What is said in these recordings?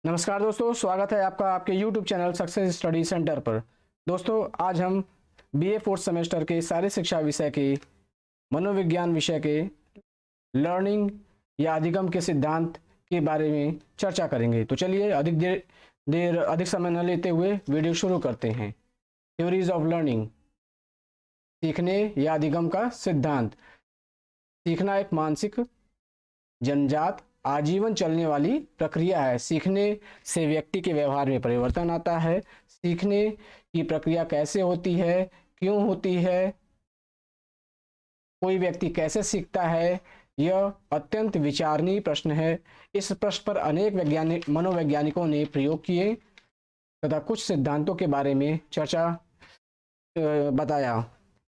नमस्कार दोस्तों, स्वागत है आपका आपके YouTube channel success study centre पर। दोस्तों, आज हम BA फोर्थ सेमेस्टर के शारीरिक शिक्षा विषय के मनोविज्ञान विषय के लर्निंग या अधिगम के सिद्धांत के बारे में चर्चा करेंगे। तो चलिए अधिक समय न लेते हुए वीडियो शुरू करते हैं। थ्योरीज ऑफ लर्निंग, सीखने या अधिगम का सिद्धांत। सीखना एक मानसिक जन्मजात आजीवन चलने वाली प्रक्रिया है। सीखने से व्यक्ति के व्यवहार में परिवर्तन आता है। सीखने की प्रक्रिया कैसे होती है, क्यों होती है, कोई व्यक्ति कैसे सीखता है, यह अत्यंत विचारणीय प्रश्न है। इस प्रश्न पर अनेक मनोवैज्ञानिकों ने प्रयोग किए तथा कुछ सिद्धांतों के बारे में चर्चा बताया।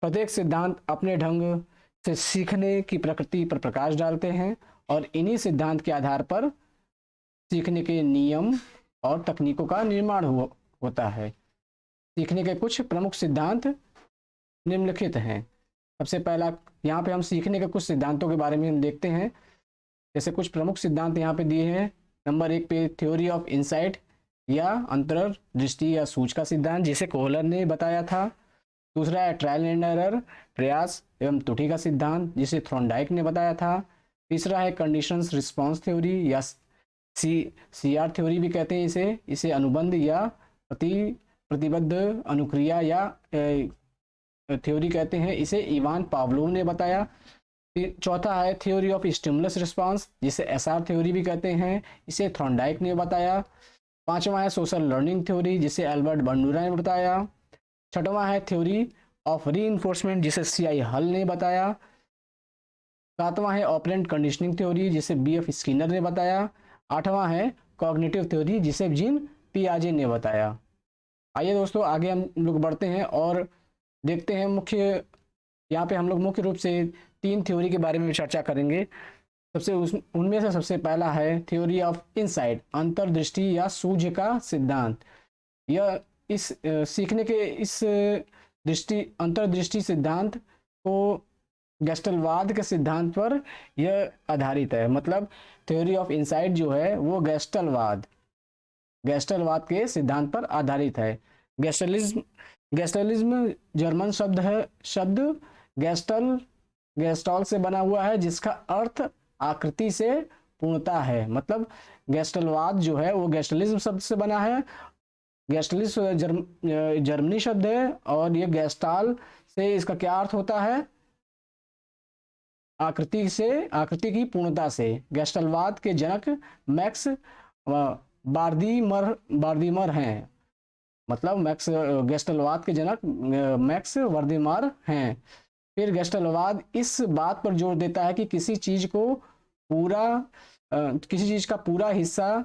प्रत्येक सिद्धांत अपने ढंग से सीखने की प्रकृति पर प्रकाश डालते हैं और इन्हीं सिद्धांत के आधार पर सीखने के नियम और तकनीकों का निर्माण होता है। सीखने के कुछ प्रमुख सिद्धांत निम्नलिखित हैं। सबसे पहला, यहाँ पे हम सीखने के कुछ सिद्धांतों के बारे में हम देखते हैं। जैसे कुछ प्रमुख सिद्धांत यहाँ पे दिए हैं। नंबर 1 पे थ्योरी ऑफ इनसाइट या अंतर्दृष्टि या सूझ का सिद्धांत, जिसे कोहलर ने बताया था। दूसरा है ट्रायल एंड एरर, प्रयास एवं त्रुटि का सिद्धांत, जिसे थॉर्नडाइक ने बताया था। तीसरा है कंडीशंस रिस्पांस थ्योरी या CR थ्योरी भी कहते हैं इसे अनुबंध या प्रतिबद्ध अनुक्रिया या थ्योरी कहते हैं, इसे इवान पावलोव ने बताया। चौथा है थ्योरी ऑफ स्टिमुलस रिस्पांस, जिसे SR थ्योरी भी कहते हैं, इसे थॉर्नडाइक ने बताया। पांचवा है सोशल लर्निंग थ्योरी, जिसे एल्बर्ट बंडूरा ने बताया। छठवां है थ्योरी ऑफ रीइंफोर्समेंट, जिसे CI हल ने बताया। सातवां है ऑपरेंट कंडीशनिंग थ्योरी, जिसे BF स्किनर ने बताया। आठवां है कॉग्निटिव थ्योरी, जिसे जीन पियाजे ने बताया। आइए दोस्तों, आगे हम लोग बढ़ते हैं और देखते हैं यहाँ पे हम लोग मुख्य रूप से 3 थ्योरी के बारे में चर्चा करेंगे। उनमें से सबसे पहला है थ्योरी ऑफ इनसाइट, अंतर्दृष्टि या सूझ का सिद्धांत। यह इस सीखने के इस अंतर्दृष्टि सिद्धांत को गेस्टलवाद के सिद्धांत पर यह आधारित है। मतलब थ्योरी ऑफ इनसाइट जो है वो गेस्टलवाद के सिद्धांत पर आधारित है। गेस्टलिज्म जर्मन शब्द है। शब्द गेस्टॉल से बना हुआ है, जिसका अर्थ आकृति से पूर्णता है। मतलब गेस्टलवाद जो है वो गेस्टलिज्म शब्द से बना है। गेस्टलिज्म जर्मनी शब्द है और ये गेस्टाल से इसका क्या अर्थ होता है? आकृति की पूर्णता से। गेस्टलवाद के जनक मैक्स बार्दिमर हैं। मतलब गेस्टलवाद के जनक मैक्स वर्दिमर हैं। फिर गेस्टलवाद इस बात पर जोर देता है कि किसी चीज का पूरा हिस्सा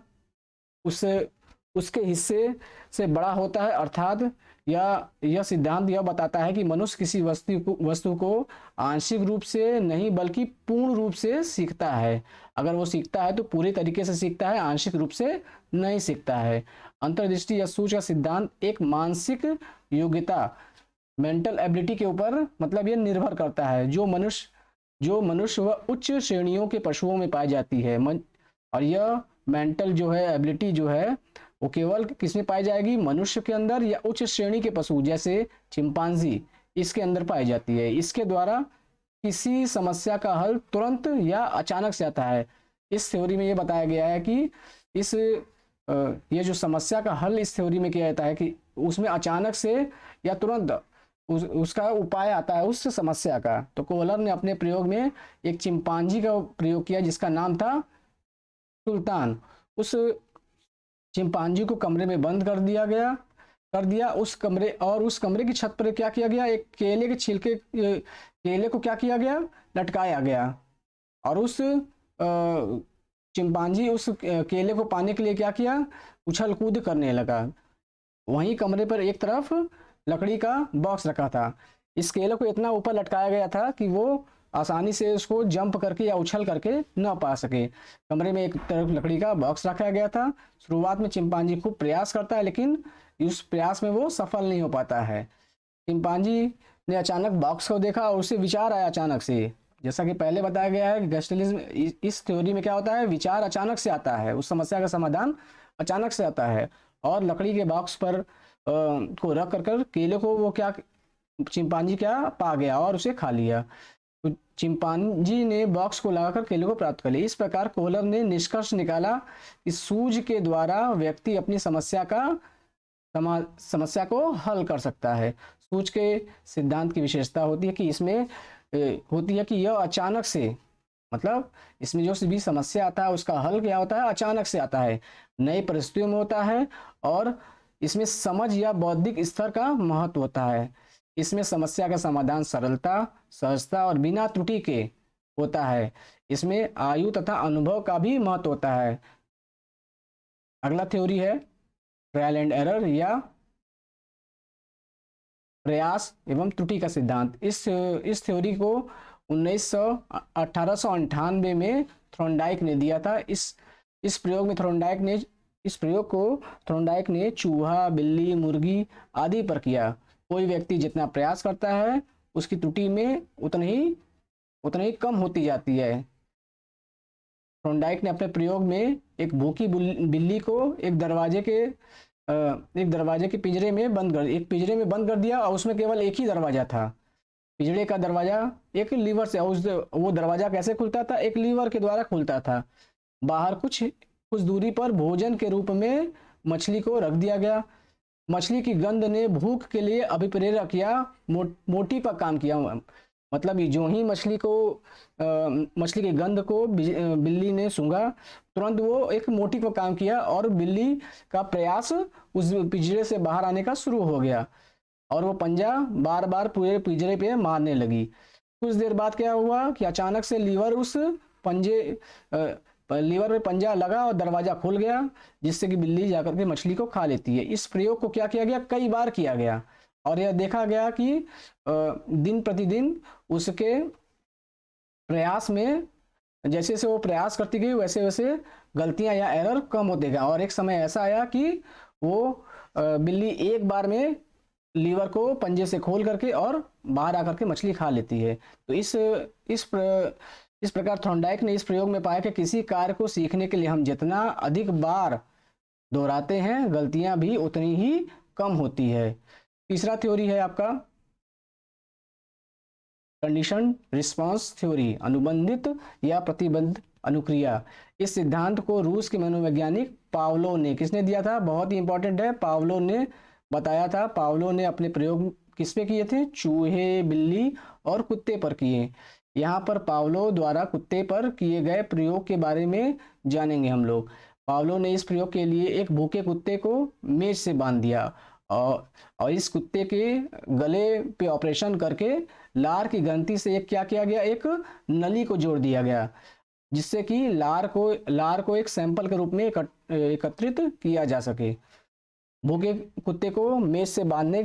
उसके हिस्से से बड़ा होता है। अर्थात यह सिद्धांत यह बताता है कि मनुष्य किसी वस्तु को आंशिक रूप से नहीं बल्कि पूर्ण रूप से सीखता है। अगर वो सीखता है तो पूरे तरीके से सीखता है, आंशिक रूप से नहीं सीखता है। अंतर्दृष्टि या सूझ का सिद्धांत एक मानसिक योग्यता, मेंटल एबिलिटी के ऊपर मतलब ये निर्भर करता है, जो मनुष्य व उच्च श्रेणियों के पशुओं में पाई जाती है। और यह मेंटल जो है एबिलिटी जो है वो केवल किसमें पाई जाएगी? मनुष्य के अंदर या उच्च श्रेणी के पशु जैसे चिंपांजी, इसके अंदर पाई जाती है। इसके द्वारा किसी समस्या का हल तुरंत या अचानक से आता है। इस थ्योरी में ये बताया गया है कि ये जो समस्या का हल इस थ्योरी में किया जाता है कि उसमें अचानक से या तुरंत उसका उपाय आता है उस समस्या का। तो कोहलर ने अपने प्रयोग में एक चिंपांजी का प्रयोग किया जिसका नाम था सुल्तान। उस चिंपांजी को कमरे में बंद कर दिया उस कमरे की छत पर क्या किया गया? एक केले को क्या किया गया? लटकाया गया। और उस चिंपांजी उस केले को पाने के लिए क्या किया? उछल कूद करने लगा। वहीं कमरे पर एक तरफ लकड़ी का बॉक्स रखा था। इस केले को इतना ऊपर लटकाया गया था कि वो आसानी से उसको जंप करके या उछल करके न पा सके। कमरे में एक तरफ लकड़ी का बॉक्स रखा गया था। शुरुआत में चिंपांजी खूब प्रयास करता है, लेकिन उस प्रयास में वो सफल नहीं हो पाता है। चिंपांजी ने अचानक बॉक्स को देखा और उसे विचार आया अचानक से जैसा कि पहले बताया गया है कि गेस्टलिज्म इस थ्योरी में क्या होता है, विचार अचानक से आता है, उस समस्या का समाधान अचानक से आता है। और लकड़ी के बॉक्स पर को रख कर केले को वो क्या चिंपांजी क्या पा गया और उसे खा लिया। तो चिंपांजी ने बॉक्स को लगाकर केले को प्राप्त कर लिया। इस प्रकार कोहलर ने निष्कर्ष निकाला कि सूझ के द्वारा व्यक्ति अपनी समस्या को हल कर सकता है। सूझ के सिद्धांत की विशेषता होती है कि इसमें होती है कि यह अचानक से, मतलब इसमें जो भी समस्या आता है उसका हल क्या होता है, अचानक से आता है, नई परिस्थितियों में होता है, और इसमें समझ या बौद्धिक स्तर का महत्व होता है। इसमें समस्या का समाधान सरलता, सहजता और बिना त्रुटि के होता है। इसमें आयु तथा अनुभव का भी महत्व होता है। अगला थ्योरी है ट्रायल एंड एरर या प्रयास एवं त्रुटि का सिद्धांत। इस थ्योरी को 1898 में थॉर्नडाइक ने दिया था। इस प्रयोग को थॉर्नडाइक ने चूहा, बिल्ली, मुर्गी आदि पर किया। कोई व्यक्ति जितना प्रयास करता है उसकी त्रुटि में उतनी ही कम होती जाती है। थॉर्नडाइक ने अपने प्रयोग में एक भूखी बिल्ली को एक दरवाजे के पिंजरे में बंद कर दिया, और उसमें केवल एक ही दरवाजा था। पिंजरे का दरवाजा एक लीवर से, वो दरवाजा कैसे खुलता था, एक लीवर के द्वारा खुलता था। बाहर कुछ दूरी पर भोजन के रूप में मछली को रख दिया गया। मछली की गंध ने भूख के लिए अभिप्रेरक या मोटी पर काम किया। मतलब जो ही मछली की गंध को बिल्ली ने सूंघा, तुरंत वो एक मोटी पर काम किया और बिल्ली का प्रयास उस पिंजरे से बाहर आने का शुरू हो गया, और वो पंजा बार बार पूरे पिंजरे पे मारने लगी। कुछ देर बाद क्या हुआ कि अचानक से लीवर में पंजा लगा और दरवाजा खुल गया, जिससे कि बिल्ली जाकर के मछली को खा लेती है। इस प्रयोग को क्या किया गया, कई बार किया गया, और यह देखा गया कि दिन प्रतिदिन उसके प्रयास में, जैसे जैसे वो प्रयास करती गई वैसे वैसे गलतियां या एरर कम होते गए। और एक समय ऐसा आया कि वो बिल्ली एक बार में लीवर को पंजे से खोल करके और बाहर आकर के मछली खा लेती है। तो इस प्रकार थॉर्नडाइक ने इस प्रयोग में पाया कि किसी कार्य को सीखने के लिए हम जितना अधिक बार दोहराते हैं, गलतियां भी उतनी ही कम होती है। तीसरा थ्योरी है आपका कंडीशन रिस्पांस थ्योरी, अनुबंधित या प्रतिबंध अनुक्रिया। इस सिद्धांत को रूस के मनोवैज्ञानिक पावलोव ने, किसने दिया था, बहुत ही इंपॉर्टेंट है, पावलोव ने बताया था। पावलोव ने अपने प्रयोग किस पे किए थे, चूहे, बिल्ली और कुत्ते पर किए। यहाँ पर पावलोव द्वारा कुत्ते पर किए गए प्रयोग के बारे में जानेंगे हम लोग। पावलोव ने इस प्रयोग के लिए एक भूखे कुत्ते को मेज से बांध दिया, और इस कुत्ते के गले पे ऑपरेशन करके लार की ग्रंथि से क्या किया गया, एक नली को जोड़ दिया गया, जिससे कि लार को एक सैंपल के रूप में एकत्रित किया जा सके। भूखे कुत्ते को मेज से बांधने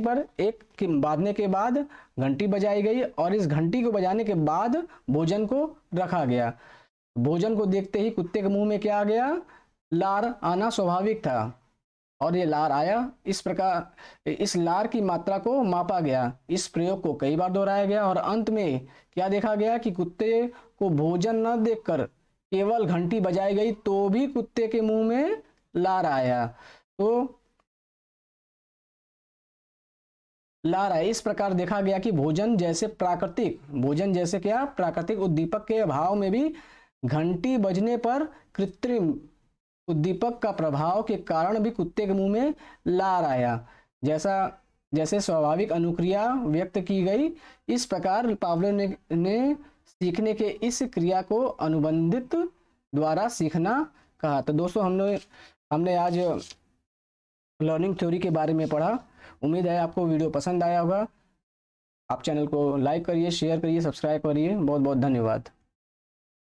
के बाद घंटी बजाई गई, और इस घंटी को बजाने के बाद भोजन को रखा गया। भोजन को देखते ही कुत्ते के मुंह में क्या आ गया, लार आना स्वाभाविक था, और ये लार आया। इस प्रकार इस लार की मात्रा को मापा गया। इस प्रयोग को कई बार दोहराया गया, और अंत में क्या देखा गया कि कुत्ते को भोजन न देखकर केवल घंटी बजाई गई तो भी कुत्ते के मुंह में लार आया। तो लार आया। इस प्रकार देखा गया कि भोजन जैसे प्राकृतिक उद्दीपक के अभाव में भी घंटी बजने पर कृत्रिम उद्दीपक का प्रभाव के कारण भी कुत्ते के मुंह में लार आया। जैसे स्वाभाविक अनुक्रिया व्यक्त की गई, इस प्रकार पावलोव ने सीखने के इस क्रिया को अनुबंधित द्वारा सीखना कहा। तो दोस्तों हमने आज लर्निंग थ्योरी के बारे में पढ़ा। उम्मीद है आपको वीडियो पसंद आया होगा। आप चैनल को लाइक करिए, शेयर करिए, सब्सक्राइब करिए। बहुत बहुत धन्यवाद।